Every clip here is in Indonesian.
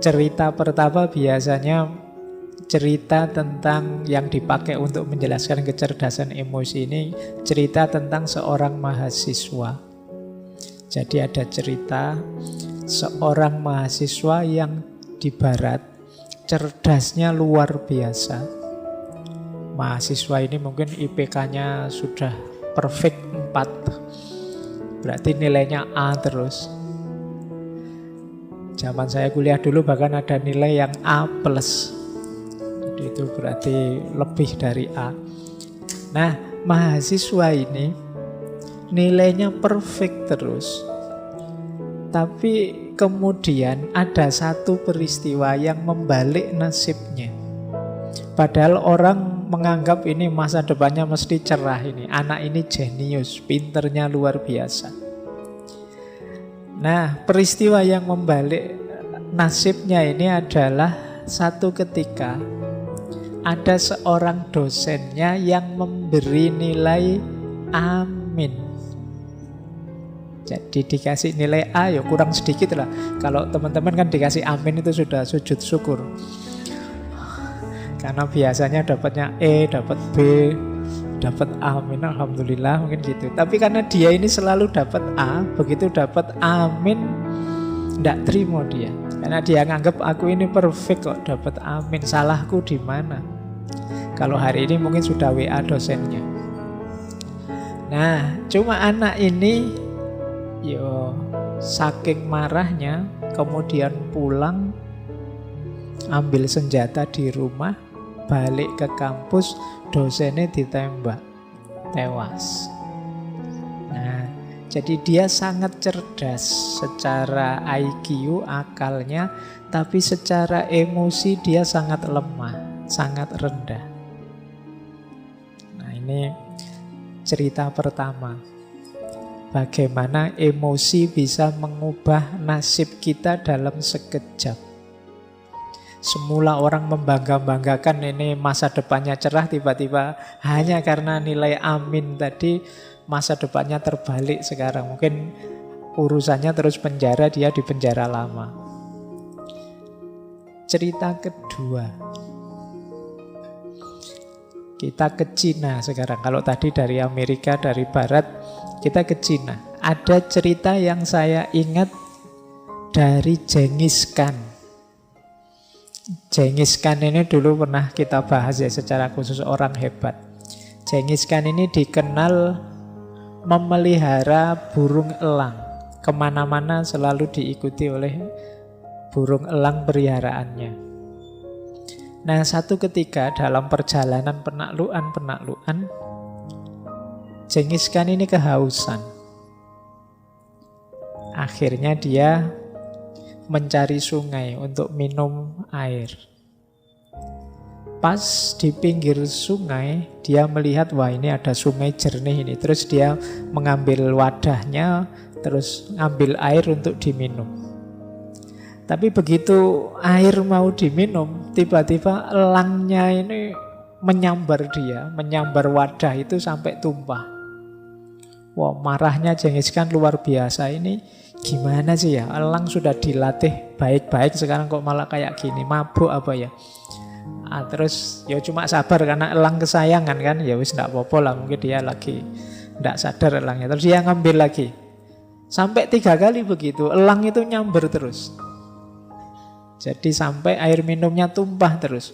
cerita pertama biasanya cerita tentang yang dipakai untuk menjelaskan kecerdasan emosi ini, cerita tentang seorang mahasiswa. Jadi ada cerita seorang mahasiswa yang di barat cerdasnya luar biasa. Mahasiswa ini mungkin IPK-nya sudah perfect 4, berarti nilainya A terus. Zaman saya kuliah dulu bahkan ada nilai yang A+. Jadi itu berarti lebih dari A. Nah, mahasiswa ini nilainya perfect terus. Tapi kemudian ada satu peristiwa yang membalik nasibnya. Padahal orang menganggap ini masa depannya mesti cerah ini. Anak ini jenius, pinternya luar biasa. Nah, peristiwa yang membalik nasibnya ini adalah satu ketika ada seorang dosennya yang memberi nilai amin. Jadi dikasih nilai A ya kurang sedikit lah. Kalau teman-teman kan dikasih amin itu sudah sujud syukur. Karena biasanya dapatnya E, dapat B, dapat amin, alhamdulillah mungkin gitu. Tapi karena dia ini selalu dapat A, begitu dapat amin tidak terima dia. Karena dia nganggap aku ini perfect kok dapat amin, salahku di mana? Kalau hari ini mungkin sudah WA dosennya. Nah, cuma anak ini yo saking marahnya kemudian pulang, ambil senjata di rumah, balik ke kampus, dosennya ditembak, tewas. Nah, jadi dia sangat cerdas secara IQ, akalnya, tapi secara emosi dia sangat lemah, sangat rendah. Nah, ini cerita pertama. Bagaimana emosi bisa mengubah nasib kita dalam sekejap. Semula orang membangga-banggakan ini masa depannya cerah, tiba-tiba hanya karena nilai amin tadi masa depannya terbalik sekarang. Mungkin urusannya terus penjara, dia di penjara lama. Cerita kedua. Kita ke Cina sekarang. Kalau tadi dari Amerika, dari Barat, kita ke Cina. Ada cerita yang saya ingat dari Genghis Khan. Genghis Khan ini dulu pernah kita bahas ya secara khusus, orang hebat. Genghis Khan ini dikenal memelihara burung elang. Kemana-mana selalu diikuti oleh burung elang peliharaannya. Nah, satu ketika dalam perjalanan penaklukan, Genghis Khan ini kehausan. Akhirnya dia mencari sungai untuk minum air. Pas di pinggir sungai, dia melihat, wah ini ada sungai jernih ini. Terus dia mengambil wadahnya, terus ambil air untuk diminum. Tapi begitu air mau diminum, tiba-tiba elangnya ini menyambar dia, menyambar wadah itu sampai tumpah. Wah, marahnya Genghis Khan luar biasa. Ini gimana sih ya, elang sudah dilatih baik-baik, sekarang kok malah kayak gini, mabuk apa ya? Terus ya cuma sabar karena elang kesayangan kan, ya wis ndak apa-apa lah, mungkin dia lagi ndak sadar elangnya. Terus dia ngambil lagi. Sampai 3 kali begitu, elang itu nyamber terus. Jadi sampai air minumnya tumpah terus.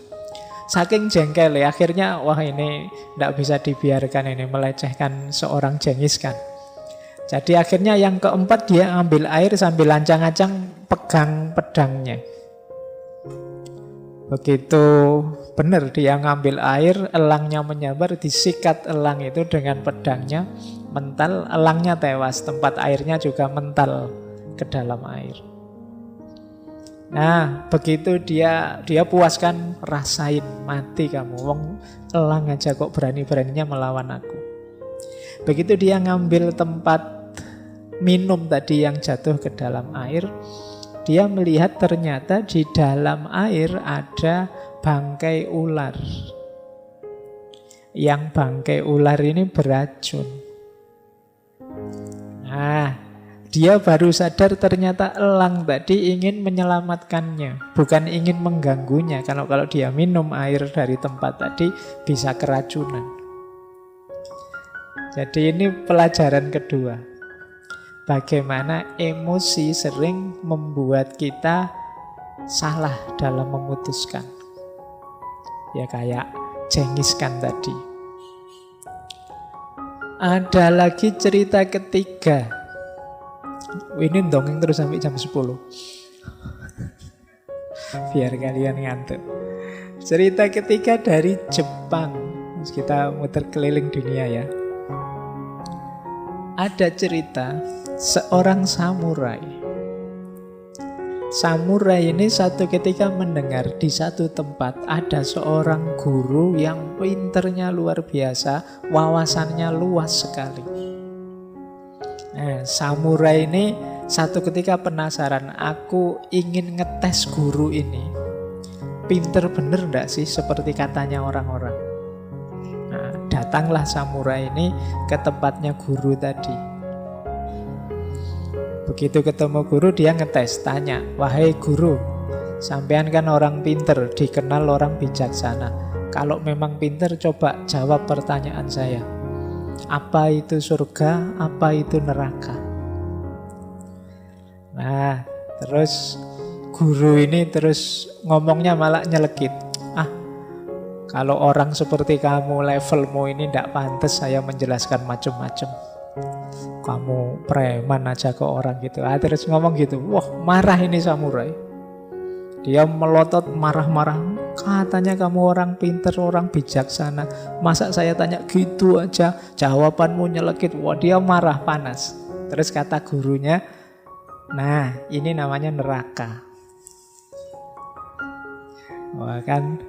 Saking jengkel ya, akhirnya wah ini ndak bisa dibiarkan, ini melecehkan seorang Genghis Khan. Jadi akhirnya yang keempat dia ambil air sambil ancang-ancang pegang pedangnya. Begitu benar dia ngambil air, elangnya menyambar, disikat elang itu dengan pedangnya, mental, elangnya tewas, tempat airnya juga mental ke dalam air. Nah, begitu dia puas kan, rasain, mati kamu, wong elang aja kok berani-beraninya melawan aku. Begitu dia ngambil tempat minum tadi yang jatuh ke dalam air, dia melihat ternyata di dalam air ada bangkai ular. Yang bangkai ular ini beracun. Nah, Dia baru sadar ternyata elang tadi ingin menyelamatkannya, bukan ingin mengganggunya. Kalau dia minum air dari tempat tadi bisa keracunan. Jadi ini pelajaran kedua. Bagaimana emosi sering membuat kita salah dalam memutuskan. Ya kayak Genghis Khan tadi. Ada lagi cerita ketiga. Ini dongeng terus sampai jam 10. Biar kalian ngantuk. Cerita ketiga dari Jepang. Kita muter keliling dunia ya. Ada cerita seorang samurai. Samurai ini satu ketika mendengar di satu tempat ada seorang guru yang pinternya luar biasa, wawasannya luas sekali. Nah, samurai ini satu ketika penasaran, aku ingin ngetes guru ini. Pinter bener enggak sih seperti katanya orang-orang? Nah, datanglah samurai ini ke tempatnya guru tadi. Begitu ketemu guru dia ngetes, tanya, wahai guru, sampean kan orang pinter, dikenal orang bijaksana. Kalau memang pinter coba jawab pertanyaan saya. Apa itu surga, apa itu neraka? Nah, terus guru ini terus ngomongnya malah nyelekit. Kalau orang seperti kamu, levelmu ini tidak pantas saya menjelaskan macam-macam. Kamu preman aja ke orang gitu. Terus ngomong gitu. Wah, marah ini samurai. Dia melotot marah-marah. Katanya kamu orang pinter, orang bijaksana. Masa saya tanya gitu aja, jawabanmu nyelekit. Wah, dia marah, panas. Terus kata gurunya, nah ini namanya neraka. Wah kan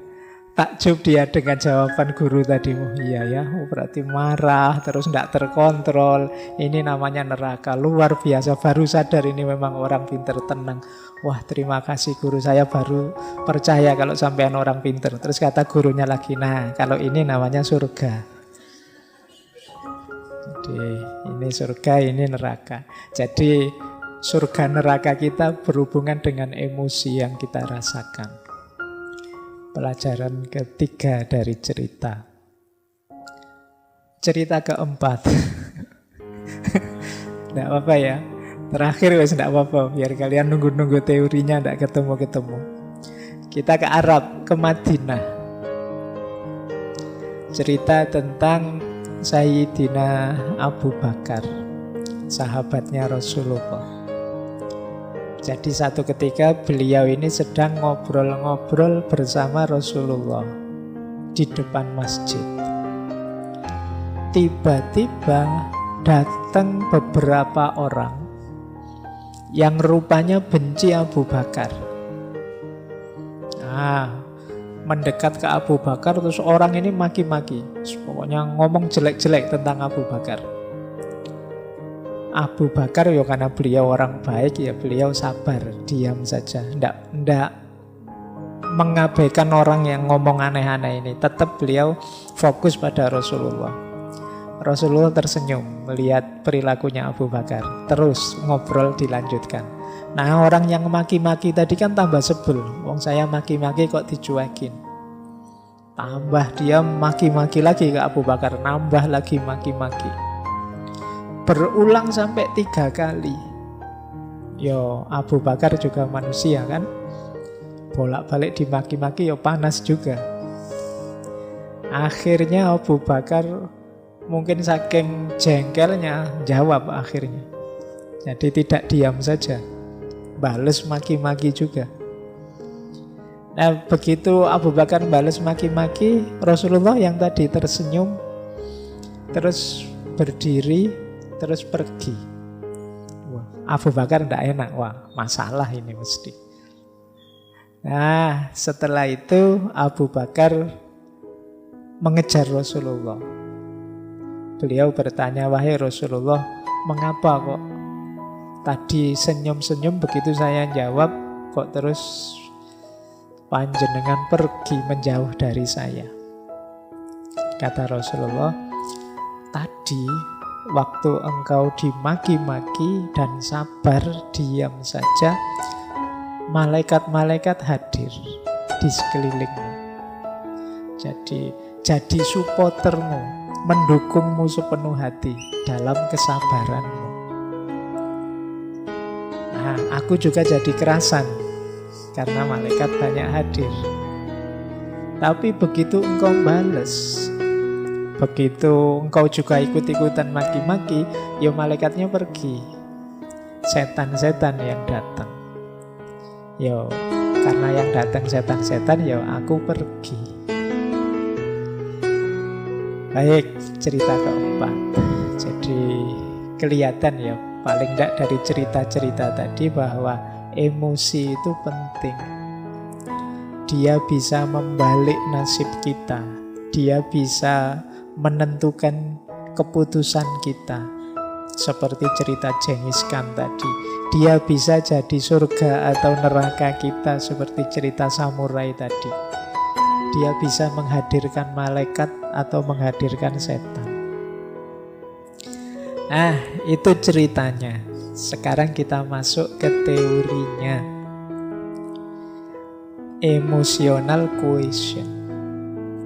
takjub dia dengan jawaban guru tadi. Iya ya, berarti marah, terus tidak terkontrol. Ini namanya neraka, luar biasa. Baru sadar ini memang orang pinter, tenang. Wah, terima kasih guru, saya baru percaya kalau sampean orang pinter. Terus kata gurunya lagi, nah kalau ini namanya surga. Jadi ini surga, ini neraka. Jadi surga neraka kita berhubungan dengan emosi yang kita rasakan. Pelajaran ketiga dari cerita. Cerita keempat. Tidak apa-apa ya. Terakhir wes tidak apa-apa. Biar kalian nunggu-nunggu teorinya tidak ketemu-ketemu. Kita ke Arab, ke Madinah. Cerita tentang Sayyidina Abu Bakar, sahabatnya Rasulullah. Jadi satu ketika beliau ini sedang ngobrol-ngobrol bersama Rasulullah di depan masjid. Tiba-tiba datang beberapa orang yang rupanya benci Abu Bakar. Mendekat ke Abu Bakar, terus orang ini maki-maki. Pokoknya ngomong jelek-jelek tentang Abu Bakar. Abu Bakar ya karena beliau orang baik, ya beliau sabar, diam saja, ndak mengabaikan orang yang ngomong aneh-aneh ini. Tetap beliau fokus pada Rasulullah. Rasulullah tersenyum melihat perilakunya Abu Bakar. Terus ngobrol dilanjutkan. Nah, orang yang maki-maki tadi kan tambah sebel. Wong saya maki-maki kok dicuekin. Tambah dia maki-maki lagi ke Abu Bakar, nambah lagi maki-maki. Berulang sampai 3 kali. Yo, Abu Bakar juga manusia kan, bolak-balik dimaki-maki, yo panas juga. Akhirnya Abu Bakar mungkin saking jengkelnya jawab akhirnya. Jadi tidak diam saja, bales maki-maki juga. Nah, begitu Abu Bakar bales maki-maki, Rasulullah yang tadi tersenyum terus berdiri, terus pergi. Wah, Abu Bakar tidak enak. Wah, masalah ini mesti. Nah, setelah itu Abu Bakar mengejar Rasulullah. Beliau bertanya, wahai Rasulullah, mengapa kok tadi senyum-senyum begitu saya jawab, kok terus panjenengan pergi menjauh dari saya? Kata Rasulullah, tadi waktu engkau dimaki-maki dan sabar, diam saja, malaikat-malaikat hadir di sekelilingmu. Jadi supportermu, mendukungmu sepenuh hati dalam kesabaranmu. Nah, aku juga jadi kerasan karena malaikat banyak hadir. Tapi begitu engkau bales, begitu engkau juga ikut-ikutan maki-maki, ya malaikatnya pergi. Setan-setan yang datang. Ya, karena yang datang setan-setan, ya aku pergi. Baik, cerita keempat. Jadi kelihatan ya, paling tidak dari cerita-cerita tadi bahwa emosi itu penting. Dia bisa membalik nasib kita. Dia bisa menentukan keputusan kita. Seperti cerita Genghis Khan tadi. Dia bisa jadi surga atau neraka kita seperti cerita samurai tadi. Dia bisa menghadirkan malaikat atau menghadirkan setan. Nah, itu ceritanya. Sekarang kita masuk ke teorinya. Emotional quotient,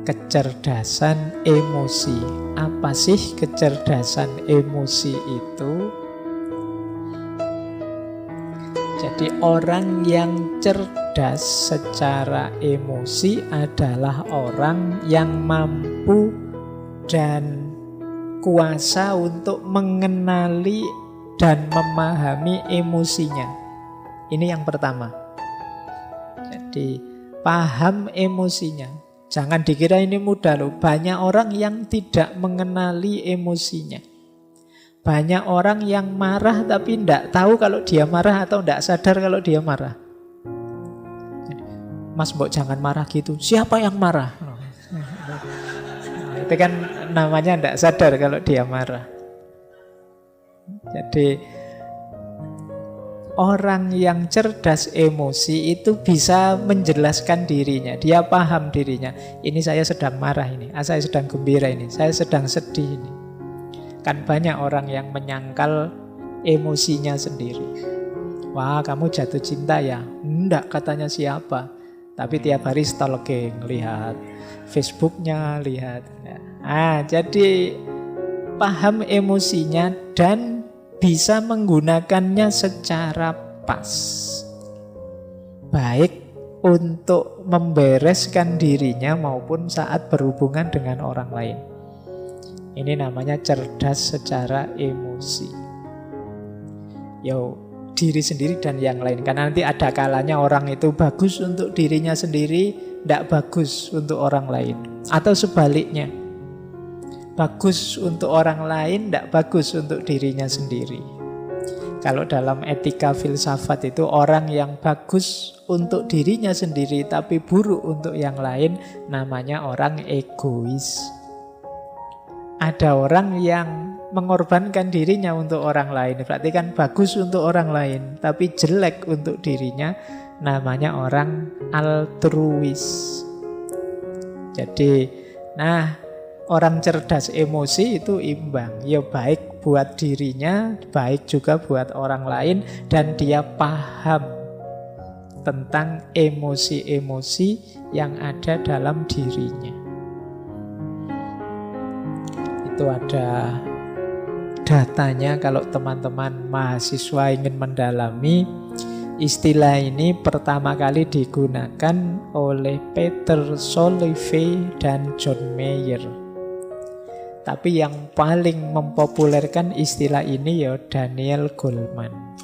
kecerdasan emosi. Apa sih kecerdasan emosi itu? Jadi orang yang cerdas secara emosi adalah orang yang mampu dan kuasa untuk mengenali dan memahami emosinya. Ini yang pertama. Jadi paham emosinya. Jangan dikira ini mudah loh. Banyak orang yang tidak mengenali emosinya. Banyak orang yang marah tapi tidak tahu kalau dia marah atau tidak sadar kalau dia marah. Mas, mbok jangan marah gitu. Siapa yang marah? Itu kan namanya tidak sadar kalau dia marah. Jadi orang yang cerdas emosi itu bisa menjelaskan dirinya. Dia paham dirinya. Ini saya sedang marah ini. Saya sedang gembira ini. Saya sedang sedih ini. Kan banyak orang yang menyangkal emosinya sendiri. Wah, kamu jatuh cinta ya? Enggak, katanya siapa. Tapi tiap hari stalking, lihat Facebooknya, lihat. Jadi paham emosinya dan bisa menggunakannya secara pas. Baik untuk membereskan dirinya maupun saat berhubungan dengan orang lain. Ini namanya cerdas secara emosi. Yo, diri sendiri dan yang lain. Karena nanti ada kalanya orang itu bagus untuk dirinya sendiri, tidak bagus untuk orang lain. Atau sebaliknya, bagus untuk orang lain, tidak bagus untuk dirinya sendiri. Kalau dalam etika filsafat itu orang yang bagus untuk dirinya sendiri tapi buruk untuk yang lain, namanya orang egois. Ada orang yang mengorbankan dirinya untuk orang lain, berarti kan bagus untuk orang lain tapi jelek untuk dirinya, namanya orang altruis. Jadi, orang cerdas emosi itu imbang. Ya baik buat dirinya, baik juga buat orang lain, dan dia paham tentang emosi-emosi yang ada dalam dirinya. Itu ada datanya kalau teman-teman mahasiswa ingin mendalami. Istilah ini pertama kali digunakan oleh Peter Salovey dan John Mayer. Tapi yang paling mempopulerkan istilah ini ya Daniel Goleman.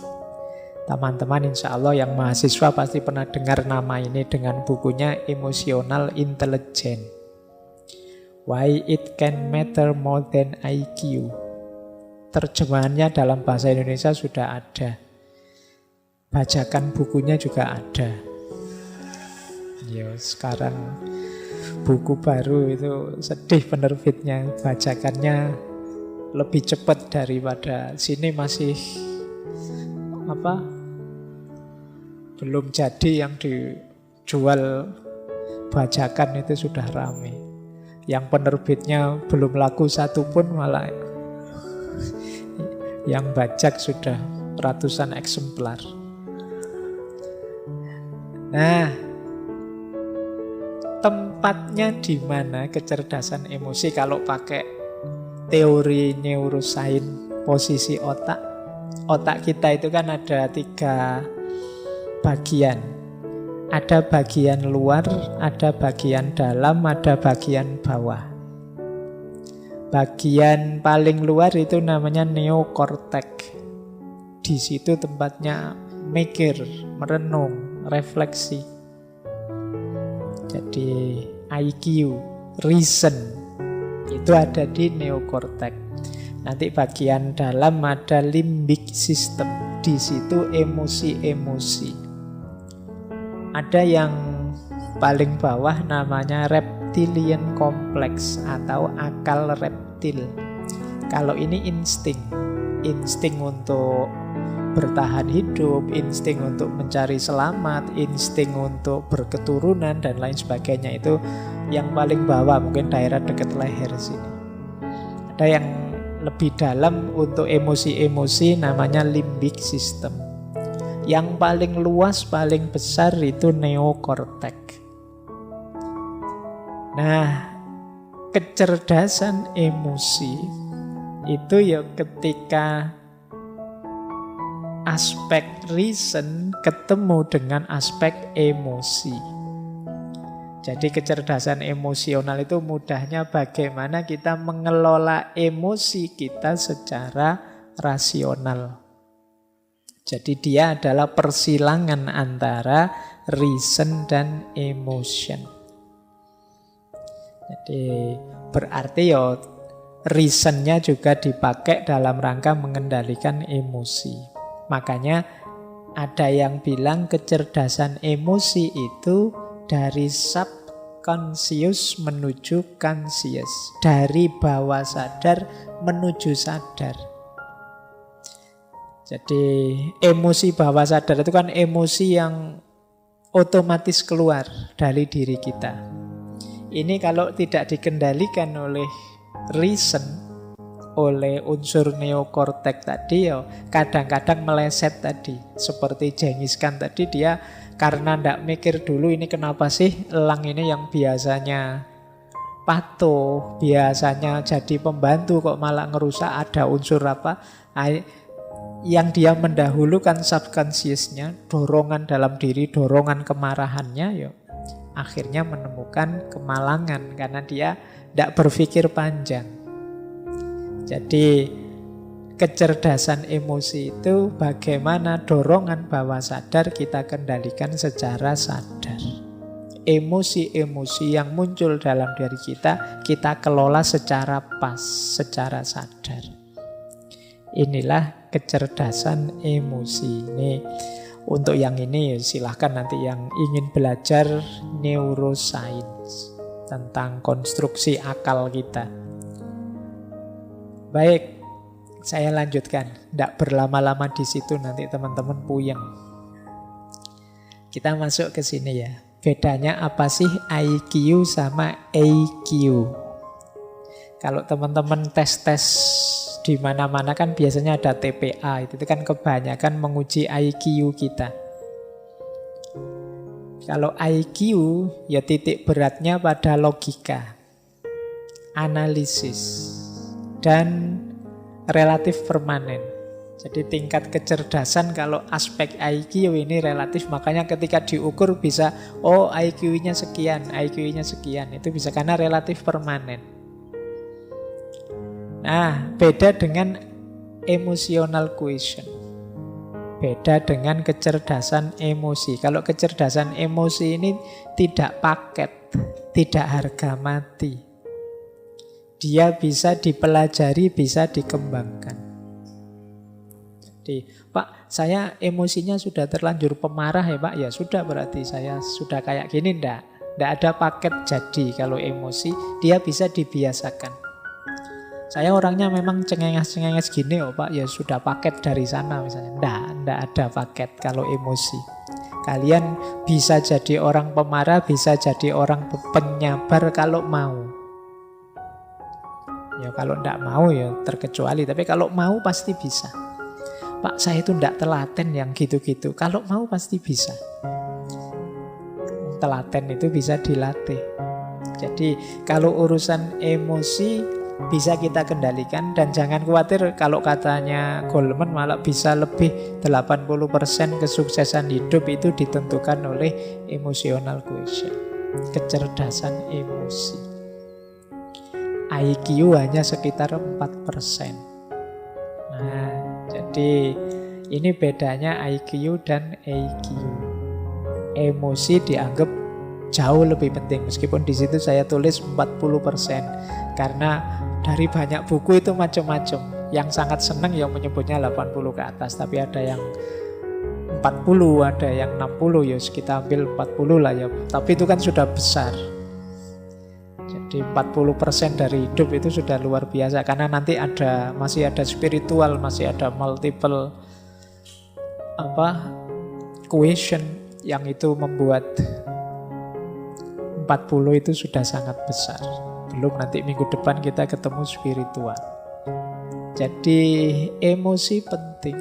Teman-teman insya Allah yang mahasiswa pasti pernah dengar nama ini dengan bukunya Emotional Intelligence. Why it can matter more than IQ. Terjemahannya dalam bahasa Indonesia sudah ada. Bajakan bukunya juga ada. Ya, sekarang buku baru itu sedih penerbitnya, bajakannya lebih cepat daripada sini masih belum jadi yang dijual bajakan itu sudah ramai. Yang penerbitnya belum laku satu pun malah Yang bajak sudah ratusan eksemplar. Nah, tempatnya di mana kecerdasan emosi kalau pakai teori neuroscience posisi otak? Otak kita itu kan ada 3 bagian. Ada bagian luar, ada bagian dalam, ada bagian bawah. Bagian paling luar itu namanya neokortek. Di situ tempatnya mikir, merenung, refleksi. Jadi IQ, reason, itu ada di neokortek. Nanti bagian dalam ada limbic system. Di situ emosi-emosi. Ada yang paling bawah namanya reptilian complex atau akal reptil. Kalau ini insting. Insting untuk bertahan hidup, insting untuk mencari selamat, insting untuk berketurunan dan lain sebagainya. Itu yang paling bawah, mungkin daerah dekat leher sini. Ada yang lebih dalam untuk emosi-emosi namanya limbic system. Yang paling luas, paling besar itu neokortek. Nah, kecerdasan emosi itu ya ketika aspek reason ketemu dengan aspek emosi. Jadi kecerdasan emosional itu mudahnya bagaimana kita mengelola emosi kita secara rasional. Jadi dia adalah persilangan antara reason dan emotion. Jadi berarti ya reasonnya juga dipakai dalam rangka mengendalikan emosi. Makanya ada yang bilang kecerdasan emosi itu dari subconscious menuju conscious. Dari bawah sadar menuju sadar. Jadi emosi bawah sadar itu kan emosi yang otomatis keluar dari diri kita. Ini kalau tidak dikendalikan oleh reason, oleh unsur neokortek tadi, ya kadang-kadang meleset tadi. Seperti Genghis Khan tadi, dia karena tidak mikir dulu ini kenapa sih elang ini yang biasanya patuh, biasanya jadi pembantu kok malah ngerusak, ada unsur apa? Yang dia mendahulukan subconsciousnya, dorongan dalam diri, dorongan kemarahannya, ya akhirnya menemukan kemalangan karena dia tidak berpikir panjang. Jadi kecerdasan emosi itu bagaimana dorongan bawah sadar kita kendalikan secara sadar. Emosi-emosi yang muncul dalam diri kita, kita kelola secara pas, secara sadar. Inilah kecerdasan emosi. Ini untuk yang ini silahkan nanti yang ingin belajar neuroscience tentang konstruksi akal kita. Baik, saya lanjutkan. Tidak berlama-lama di situ nanti teman-teman puyeng. Kita masuk ke sini ya. Bedanya apa sih IQ sama EQ? Kalau teman-teman tes-tes di mana-mana kan biasanya ada TPA, itu kan kebanyakan menguji IQ kita. Kalau IQ ya titik beratnya pada logika, analisis, dan relatif permanen. Jadi tingkat kecerdasan kalau aspek IQ ini relatif, makanya ketika diukur bisa, oh IQ-nya sekian, IQ-nya sekian, itu bisa karena relatif permanen. Nah, beda dengan emotional quotient. Beda dengan kecerdasan emosi. Kalau kecerdasan emosi ini tidak paket, tidak harga mati. Dia bisa dipelajari, bisa dikembangkan. Jadi, Pak, saya emosinya sudah terlanjur pemarah ya Pak. Ya sudah, berarti saya sudah kayak gini. Tidak ada paket jadi kalau emosi. Dia bisa dibiasakan. Saya orangnya memang cengenges-cengenges gini oh Pak, ya sudah paket dari sana misalnya. Nggak ada paket kalau emosi. Kalian bisa jadi orang pemarah, bisa jadi orang penyabar kalau mau. Ya kalau ndak mau ya terkecuali, tapi kalau mau pasti bisa. Pak, saya itu ndak telaten yang gitu-gitu. Kalau mau pasti bisa. Telaten itu bisa dilatih. Jadi kalau urusan emosi bisa kita kendalikan, dan jangan khawatir kalau katanya Goleman malah bisa lebih 80% kesuksesan hidup itu ditentukan oleh emotional quotient, kecerdasan emosi. IQ hanya sekitar 4%. Nah, jadi ini bedanya IQ dan EQ. Emosi dianggap jauh lebih penting, meskipun di situ saya tulis 40%, karena dari banyak buku itu macam-macam. Yang sangat senang yang menyebutnya 80 ke atas, tapi ada yang 40, ada yang 60, ya kita ambil 40 lah ya. Tapi itu kan sudah besar. Jadi 40% dari hidup itu sudah luar biasa, karena nanti masih ada spiritual, masih ada multiple quotient yang itu membuat 40 itu sudah sangat besar. Belum nanti minggu depan kita ketemu spiritual. Jadi emosi penting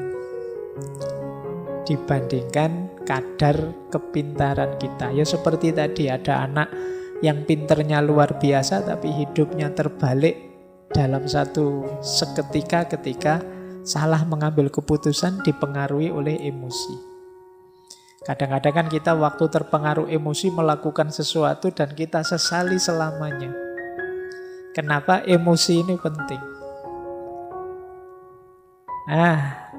dibandingkan kadar kepintaran kita. Ya seperti tadi, ada anak yang pinternya luar biasa tapi hidupnya terbalik dalam satu seketika ketika salah mengambil keputusan dipengaruhi oleh emosi. Kadang-kadang kan kita waktu terpengaruh emosi melakukan sesuatu dan kita sesali selamanya. Kenapa emosi ini penting?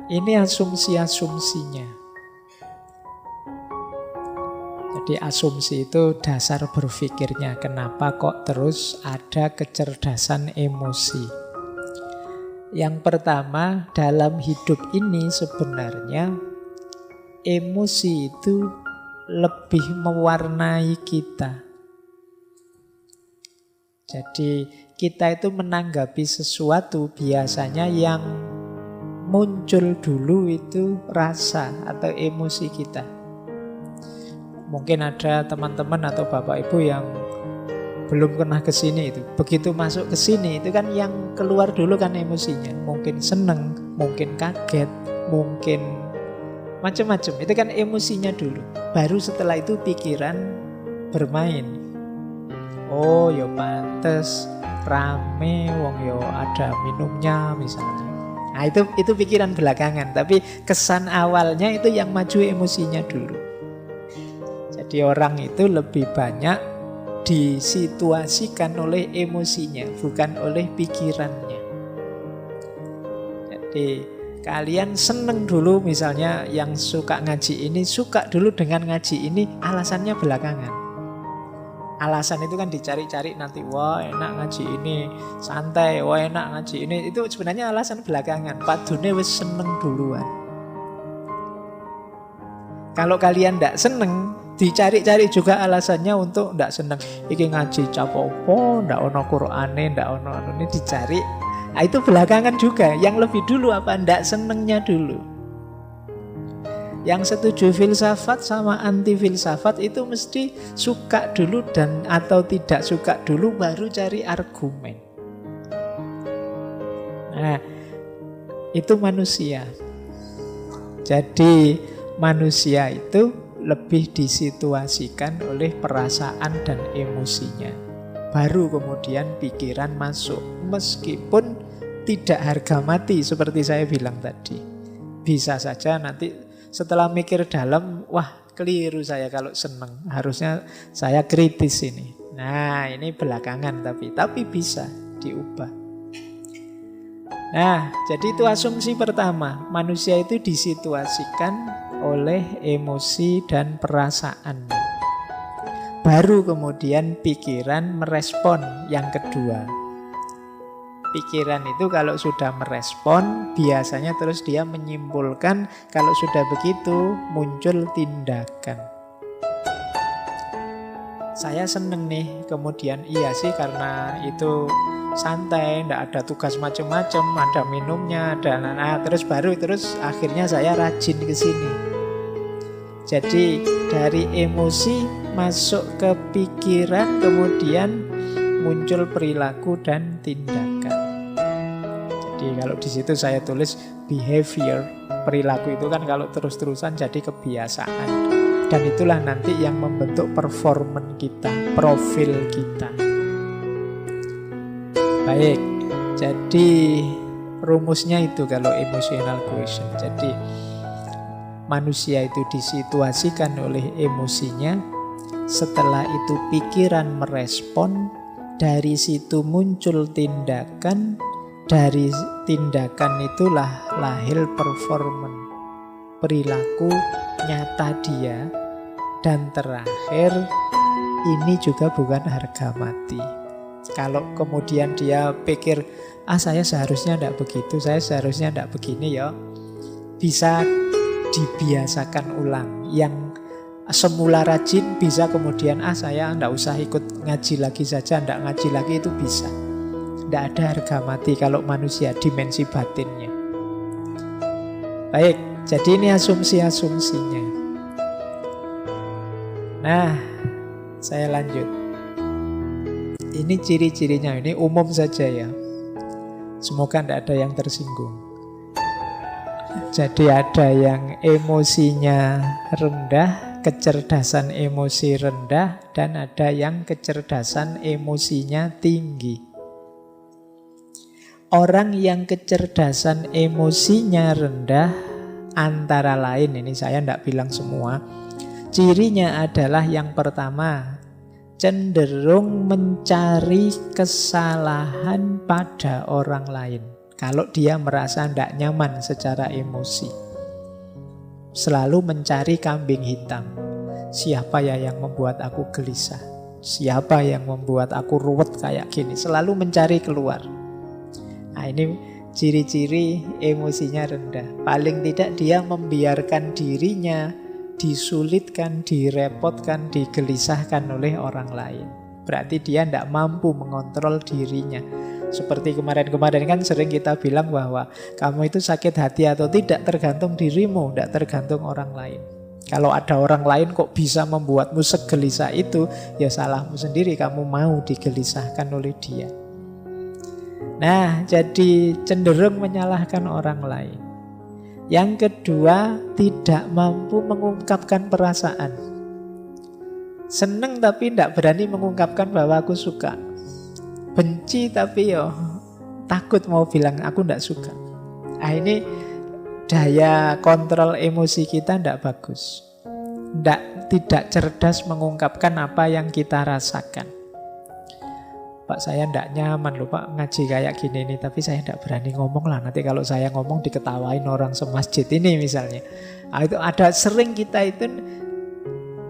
Ini asumsi-asumsinya. Jadi asumsi itu dasar berpikirnya. Kenapa kok terus ada kecerdasan emosi? Yang pertama, dalam hidup ini sebenarnya emosi itu lebih mewarnai kita. Jadi kita itu menanggapi sesuatu biasanya yang muncul dulu itu rasa atau emosi kita. Mungkin ada teman-teman atau bapak ibu yang belum pernah ke sini itu. Begitu masuk ke sini itu kan yang keluar dulu kan emosinya. Mungkin seneng, mungkin kaget, mungkin macam-macam. Itu kan emosinya dulu. Baru setelah itu pikiran bermain. Oh, yo pantes rame, wong yo ada minumnya misalnya. Nah, itu pikiran belakangan, tapi kesan awalnya itu yang maju emosinya dulu. Jadi orang itu lebih banyak disituasikan oleh emosinya, bukan oleh pikirannya. Jadi kalian seneng dulu misalnya yang suka ngaji ini, suka dulu dengan ngaji ini, alasannya belakangan. Alasan itu kan dicari-cari nanti, wah enak ngaji ini, santai, wah enak ngaji ini. Itu sebenarnya alasan belakangan, padune wis seneng duluan. Kalau kalian tidak seneng, dicari-cari juga alasannya untuk ndak seneng. Iki ngaji capopo, ndak ono Qur'ane, ndak ono ini dicari. Nah, itu belakangan juga. Yang lebih dulu apa? Ndak senengnya dulu. Yang setuju filsafat sama anti filsafat itu mesti suka dulu dan atau tidak suka dulu baru cari argumen. Nah, itu manusia. Jadi manusia itu lebih disituasikan oleh perasaan dan emosinya. Baru kemudian pikiran masuk. Meskipun tidak harga mati seperti saya bilang tadi. Bisa saja nanti setelah mikir dalam, wah keliru saya kalau seneng. Harusnya saya kritis ini. Nah ini belakangan tapi bisa diubah. Nah jadi itu asumsi pertama. Manusia itu disituasikan oleh emosi dan perasaan. Baru kemudian pikiran merespon yang kedua. Pikiran itu kalau sudah merespon, biasanya terus dia menyimpulkan. Kalau sudah begitu, muncul tindakan. Saya seneng nih, kemudian iya sih karena itu santai, ndak ada tugas macam-macam, ada minumnya, ada terus akhirnya saya rajin ke sini. Jadi dari emosi masuk ke pikiran, kemudian muncul perilaku dan tindakan. Jadi kalau di situ saya tulis behavior, perilaku itu kan kalau terus-terusan jadi kebiasaan. Dan itulah nanti yang membentuk performan kita, profil kita. Baik, jadi rumusnya itu kalau emotional quotient. Jadi manusia itu disituasikan oleh emosinya, setelah itu pikiran merespon, dari situ muncul tindakan, dari tindakan itulah lahir performan, perilaku nyata dia, dan terakhir ini juga bukan harga mati. Kalau kemudian dia pikir, saya seharusnya tidak begitu, saya seharusnya tidak begini, ya bisa dibiasakan ulang. Yang semula rajin bisa kemudian, saya tidak usah ikut ngaji lagi saja, tidak ngaji lagi, itu bisa. Tidak ada harga mati kalau manusia, dimensi batinnya. Baik, jadi ini asumsi-asumsinya. Nah, saya lanjut. Ini ciri-cirinya, ini umum saja ya. Semoga tidak ada yang tersinggung. Jadi ada yang emosinya rendah, kecerdasan emosi rendah, dan ada yang kecerdasan emosinya tinggi. Orang yang kecerdasan emosinya rendah, antara lain, ini saya tidak bilang semua, cirinya adalah yang pertama, cenderung mencari kesalahan pada orang lain. Kalau dia merasa tidak nyaman secara emosi, selalu mencari kambing hitam. Siapa ya yang membuat aku gelisah? Siapa yang membuat aku ruwet kayak gini? Selalu mencari keluar. Nah, ini ciri-ciri emosinya rendah. Paling tidak dia membiarkan dirinya disulitkan, direpotkan, digelisahkan oleh orang lain. Berarti dia tidak mampu mengontrol dirinya. Seperti kemarin-kemarin kan sering kita bilang bahwa kamu itu sakit hati atau tidak tergantung dirimu, tidak tergantung orang lain. Kalau ada orang lain kok bisa membuatmu segelisah itu, ya salahmu sendiri, kamu mau digelisahkan oleh dia. Nah, jadi cenderung menyalahkan orang lain. Yang kedua, tidak mampu mengungkapkan perasaan. Seneng tapi tidak berani mengungkapkan bahwa aku suka. Benci tapi takut mau bilang aku tidak suka. Nah, ini daya kontrol emosi kita tidak bagus. Tidak cerdas mengungkapkan apa yang kita rasakan. Pak, saya tidak nyaman loh Pak ngaji kayak gini nih, tapi saya tidak berani ngomong lah. Nanti kalau saya ngomong diketawain orang semasjid ini misalnya. Nah, itu ada sering kita itu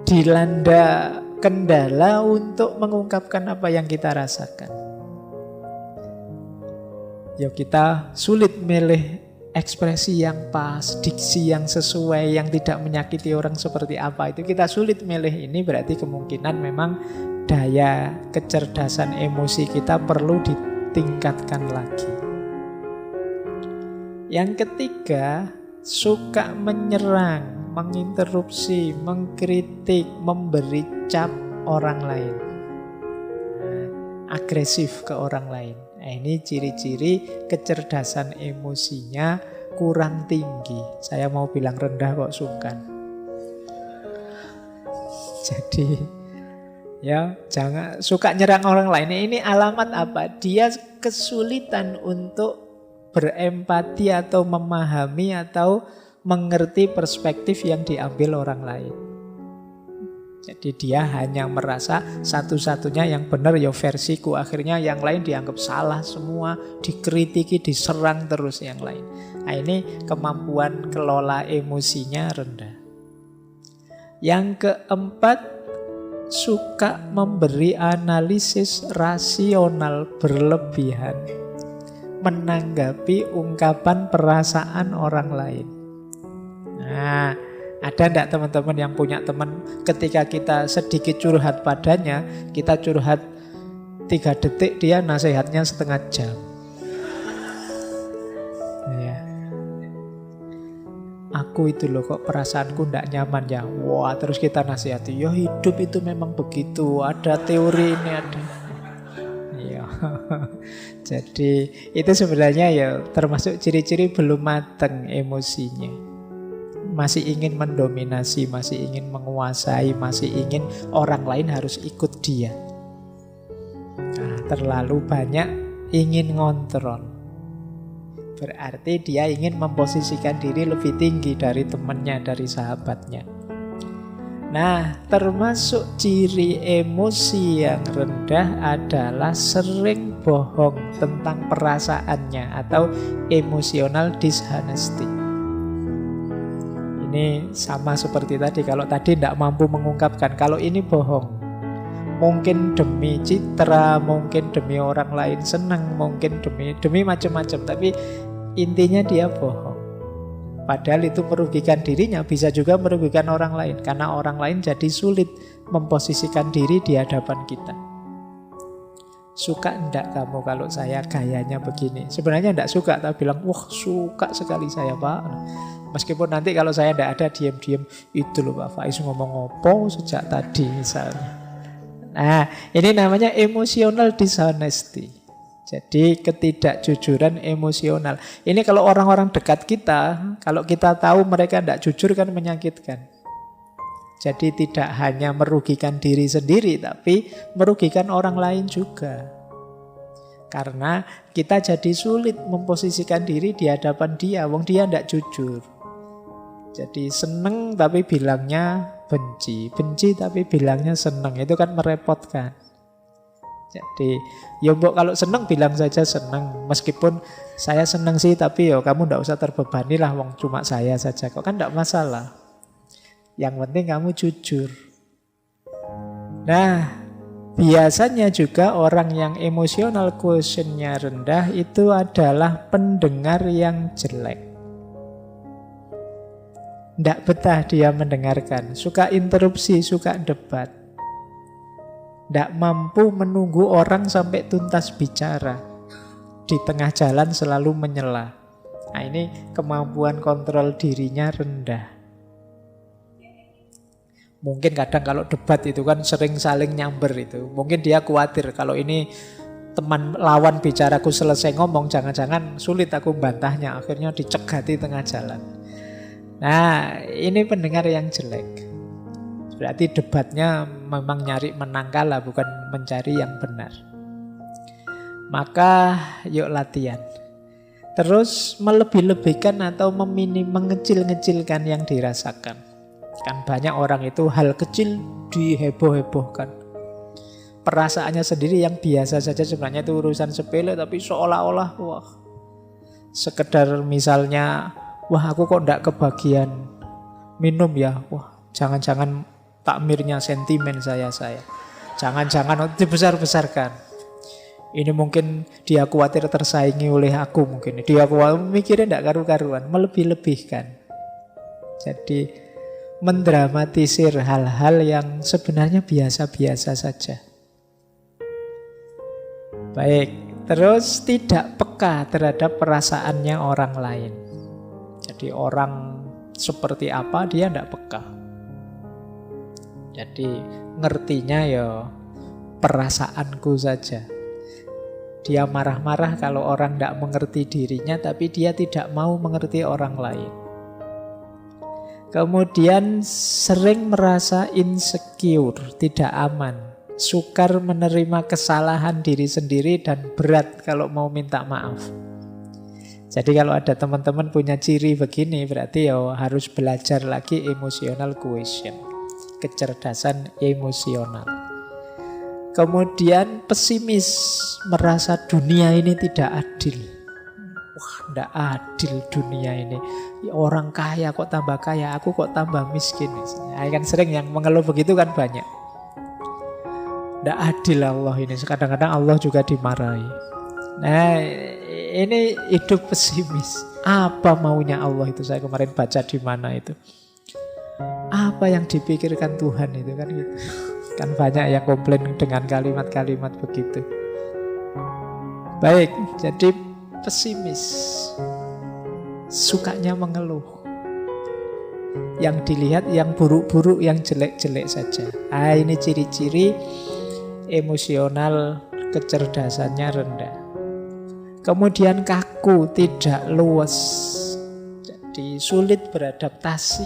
dilanda kendala untuk mengungkapkan apa yang kita rasakan. Ya kita sulit milih ekspresi yang pas, diksi yang sesuai, yang tidak menyakiti orang seperti apa. Itu kita sulit milih. Ini berarti kemungkinan memang daya kecerdasan emosi kita perlu ditingkatkan lagi. Yang ketiga, suka menyerang, menginterupsi, mengkritik, memberi cap orang lain. Agresif ke orang lain. Nah, ini ciri-ciri kecerdasan emosinya kurang tinggi. Saya mau bilang rendah kok sungkan. Jadi ya, jangan suka nyerang orang lain. Ini alamat apa? Dia kesulitan untuk berempati atau memahami atau mengerti perspektif yang diambil orang lain. Jadi dia hanya merasa satu-satunya yang benar ya versiku. Akhirnya yang lain dianggap salah semua, dikritiki, diserang terus yang lain. Nah, ini kemampuan kelola emosinya rendah. Yang keempat, suka memberi analisis rasional berlebihan menanggapi ungkapan perasaan orang lain. Nah, ada enggak teman-teman yang punya teman ketika kita sedikit curhat padanya, kita curhat 3 detik, dia nasihatnya setengah jam. Ya. Aku itu loh kok perasaanku enggak nyaman ya. Wah, terus kita nasihati, ya hidup itu memang begitu, ada teori ini ada. Iya. Jadi itu sebenarnya ya termasuk ciri-ciri belum mateng emosinya. Masih ingin mendominasi, masih ingin menguasai, masih ingin orang lain harus ikut dia. Nah, terlalu banyak ingin ngontrol. Berarti dia ingin memposisikan diri lebih tinggi dari temannya, dari sahabatnya. Nah, termasuk ciri emosi yang rendah adalah sering bohong tentang perasaannya atau emotional dishonesty. Ini sama seperti tadi, kalau tadi tidak mampu mengungkapkan, kalau ini bohong. Mungkin demi citra, mungkin demi orang lain senang, mungkin demi macam-macam, tapi intinya dia bohong. Padahal itu merugikan dirinya, bisa juga merugikan orang lain. Karena orang lain jadi sulit memposisikan diri di hadapan kita. Suka enggak kamu kalau saya gayanya begini? Sebenarnya enggak suka, tapi bilang, wah suka sekali saya Pak. Meskipun nanti kalau saya enggak ada, diam-diam, itu loh Pak Faiz ngomong opo sejak tadi misalnya. Nah, ini namanya emotional dishonesty. Jadi ketidakjujuran emosional. Ini kalau orang-orang dekat kita, kalau kita tahu mereka tidak jujur kan menyakitkan. Jadi tidak hanya merugikan diri sendiri, tapi merugikan orang lain juga. Karena kita jadi sulit memposisikan diri di hadapan dia, wong dia tidak jujur. Jadi seneng tapi bilangnya benci, benci tapi bilangnya seneng, itu kan merepotkan. Jadi ya mbok kalau seneng bilang saja seneng, meskipun saya seneng sih, tapi ya kamu ndak usah terbebani lah, wong cuma saya saja kok, kan ndak masalah. Yang penting kamu jujur. Nah, biasanya juga orang yang emotional quotient-nya rendah itu adalah pendengar yang jelek. Ndak betah dia mendengarkan, suka interupsi, suka debat. Tidak mampu menunggu orang sampai tuntas bicara. Di tengah jalan selalu menyela. Nah, ini kemampuan kontrol dirinya rendah. Mungkin kadang kalau debat itu kan sering saling nyamber itu. Mungkin dia khawatir kalau ini teman lawan bicaraku selesai ngomong, jangan-jangan sulit aku bantahnya. Akhirnya dicegati tengah jalan. Nah, ini pendengar yang jelek. Berarti debatnya memang nyari menang kalah, bukan mencari yang benar. Maka yuk latihan. Terus melebih-lebihkan atau mengecil-ngecilkan yang dirasakan. Kan banyak orang itu hal kecil diheboh-hebohkan. Perasaannya sendiri yang biasa saja sebenarnya itu urusan sepele, tapi seolah-olah wah, sekedar misalnya, wah aku kok enggak kebagian minum ya, wah jangan-jangan takmirnya sentimen saya. Jangan-jangan dibesar-besarkan. Ini mungkin dia khawatir tersaingi oleh aku mungkin. Dia khawatir mikirnya tidak karu-karuan, melebih-lebihkan. Jadi mendramatisir hal-hal yang sebenarnya biasa-biasa saja. Baik, terus tidak peka terhadap perasaannya orang lain. Jadi orang seperti apa dia tidak peka. Jadi ngertinya ya perasaanku saja. Dia marah-marah kalau orang tidak mengerti dirinya, tapi dia tidak mau mengerti orang lain. Kemudian sering merasa insecure, tidak aman. Sukar menerima kesalahan diri sendiri dan berat kalau mau minta maaf. Jadi kalau ada teman-teman punya ciri begini, berarti ya harus belajar lagi emotional quotient. Kecerdasan emosional. Kemudian pesimis, merasa dunia ini tidak adil. Wah, tidak adil dunia ini. Orang kaya kok tambah kaya, aku kok tambah miskin. Nah, kan sering yang mengeluh begitu kan banyak. Tidak adil Allah ini. Kadang-kadang Allah juga dimarahi. Nah, ini hidup pesimis. Apa maunya Allah itu? Saya kemarin baca di mana itu. Apa yang dipikirkan Tuhan itu kan gitu. Kan banyak yang komplain dengan kalimat-kalimat begitu. Baik, jadi pesimis. Sukanya mengeluh. Yang dilihat yang buruk-buruk, yang jelek-jelek saja. Ini ciri-ciri emotional kecerdasannya rendah. Kemudian kaku, tidak luwes, jadi sulit beradaptasi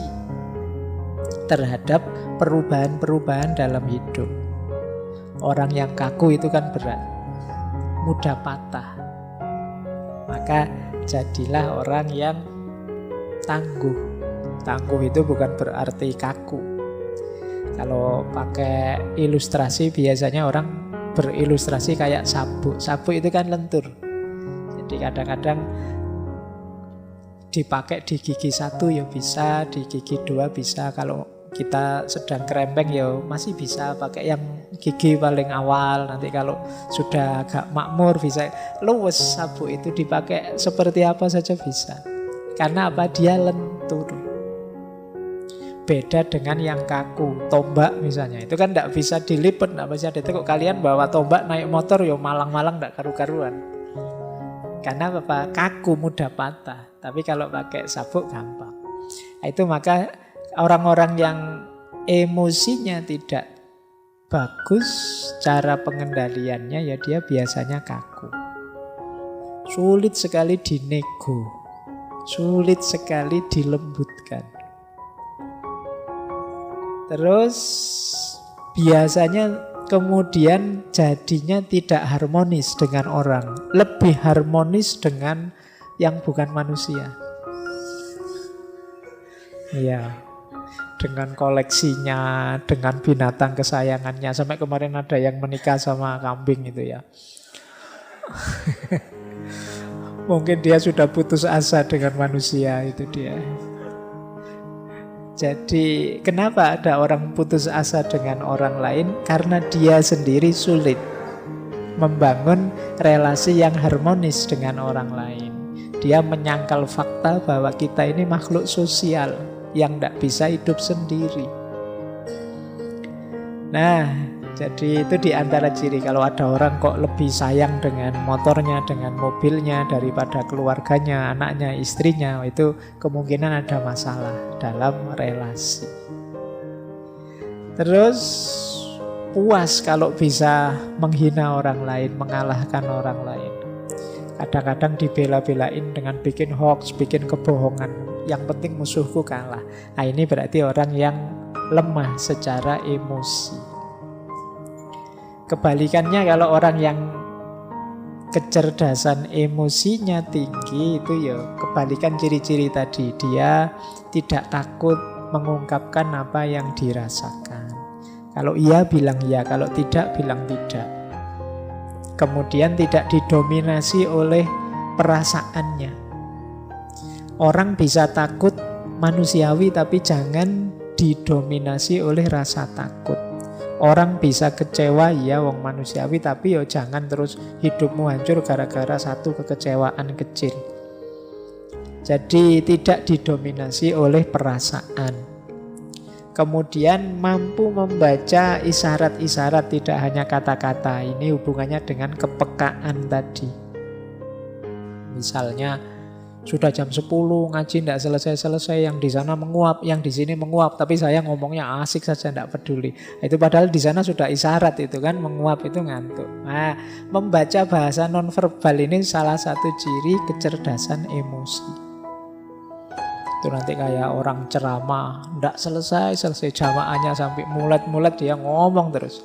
terhadap perubahan-perubahan dalam hidup. Orang yang kaku itu kan berat, mudah patah. Maka jadilah orang yang tangguh. Tangguh itu bukan berarti kaku. Kalau pakai ilustrasi biasanya orang berilustrasi kayak sabuk. Sabuk itu kan lentur. Jadi kadang-kadang dipakai di gigi 1 ya bisa, di gigi 2 bisa. Kalau kita sedang kerempeng ya masih bisa pakai yang gigi paling awal. Nanti kalau sudah agak makmur bisa. Luwes sabuk itu dipakai seperti apa saja bisa. Karena apa? Dia lentur. Beda dengan yang kaku, tombak misalnya. Itu kan tidak bisa dilipat, tidak bisa ditekuk. Kalian bawa tombak naik motor ya malang-malang tidak karu-karuan. Karena apa? Kaku, mudah patah. Tapi kalau pakai sabuk gampang. Itu maka orang-orang yang emosinya tidak bagus, cara pengendaliannya ya dia biasanya kaku. Sulit sekali dinego, sulit sekali dilembutkan. Terus biasanya kemudian jadinya tidak harmonis dengan orang, lebih harmonis dengan yang bukan manusia. Iya, dengan koleksinya, dengan binatang kesayangannya. Sampai kemarin ada yang menikah sama kambing itu ya. Mungkin dia sudah putus asa dengan manusia, itu dia. Jadi kenapa ada orang putus asa dengan orang lain? Karena dia sendiri sulit membangun relasi yang harmonis dengan orang lain. Dia menyangkal fakta bahwa kita ini makhluk sosial yang tidak bisa hidup sendiri. Nah, jadi itu di antara ciri. Kalau ada orang kok lebih sayang dengan motornya, dengan mobilnya daripada keluarganya, anaknya, istrinya, itu kemungkinan ada masalah dalam relasi. Terus puas kalau bisa menghina orang lain, mengalahkan orang lain. Kadang-kadang dibela-belain dengan bikin hoax, bikin kebohongan. Yang penting musuhku kalah. Nah, ini berarti orang yang lemah secara emosi. Kebalikannya kalau orang yang kecerdasan emosinya tinggi, itu ya kebalikan ciri-ciri tadi. Dia tidak takut mengungkapkan apa yang dirasakan. Kalau iya bilang iya, kalau tidak bilang tidak. Kemudian tidak didominasi oleh perasaannya. Orang bisa takut manusiawi tapi jangan didominasi oleh rasa takut. Orang bisa kecewa, ya wong manusiawi, tapi yo jangan terus hidupmu hancur gara-gara satu kekecewaan kecil. Jadi tidak didominasi oleh perasaan. Kemudian mampu membaca isyarat-isyarat, tidak hanya kata-kata. Ini hubungannya dengan kepekaan tadi. Misalnya sudah jam 10 ngaji tidak selesai-selesai, yang di sana menguap, yang di sini menguap, tapi saya ngomongnya asik saja, tidak peduli. Itu padahal di sana sudah isyarat itu kan, menguap itu ngantuk. Nah, membaca bahasa nonverbal ini salah satu ciri kecerdasan emosi. Itu nanti kayak orang ceramah, tidak selesai jamaahnya sampai mulet-mulet dia ngomong terus.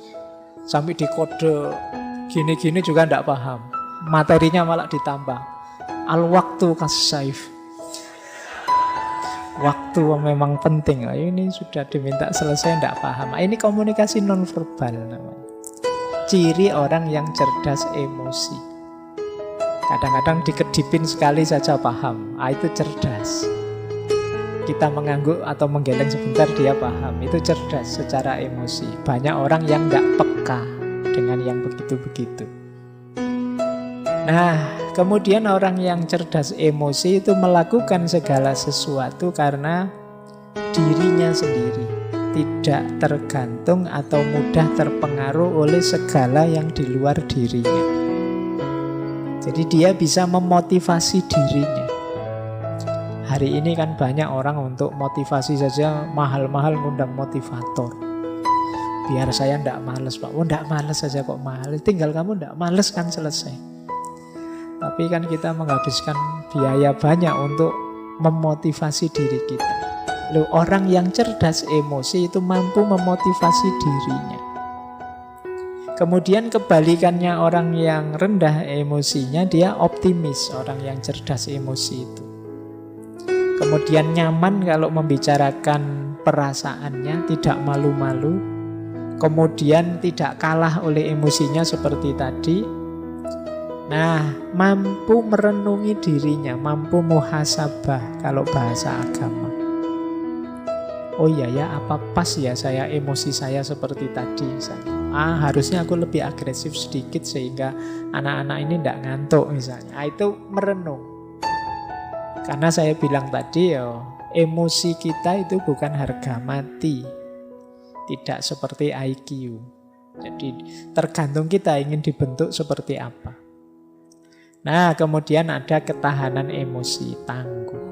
Sampai dikode gini-gini juga tidak paham. Materinya malah ditambah. Al-waktu kas-saif. Waktu memang penting. Ini sudah diminta selesai, tidak paham. Ini komunikasi nonverbal namanya. Ciri orang yang cerdas emosi. Kadang-kadang dikedipin sekali saja paham. Itu cerdas. Kita mengangguk atau menggeleng sebentar dia paham. Itu cerdas secara emosi. Banyak orang yang tidak peka dengan yang begitu-begitu. Nah, kemudian orang yang cerdas emosi itu melakukan segala sesuatu karena dirinya sendiri. Tidak tergantung atau mudah terpengaruh oleh segala yang di luar dirinya. Jadi dia bisa memotivasi dirinya. Hari ini kan banyak orang untuk motivasi saja mahal-mahal ngundang motivator. biar saya ndak males Pak. Oh ndak males saja kok males. Tinggal kamu ndak males kan selesai. Tapi kan kita menghabiskan biaya banyak untuk memotivasi diri kita. Loh, orang yang cerdas emosi itu mampu memotivasi dirinya. Kemudian kebalikannya orang yang rendah emosinya, dia optimis, orang yang cerdas emosi itu. Kemudian nyaman kalau membicarakan perasaannya, tidak malu-malu. Kemudian tidak kalah oleh emosinya seperti tadi. Nah, mampu merenungi dirinya, mampu muhasabah kalau bahasa agama. Oh iya ya, apa pas ya saya emosi saya seperti tadi misalnya. Harusnya aku lebih agresif sedikit sehingga anak-anak ini tidak ngantuk misalnya. Itu merenung. Karena saya bilang tadi emosi kita itu bukan harga mati. Tidak seperti IQ. Jadi tergantung kita ingin dibentuk seperti apa. Nah, kemudian ada ketahanan emosi, tangguh.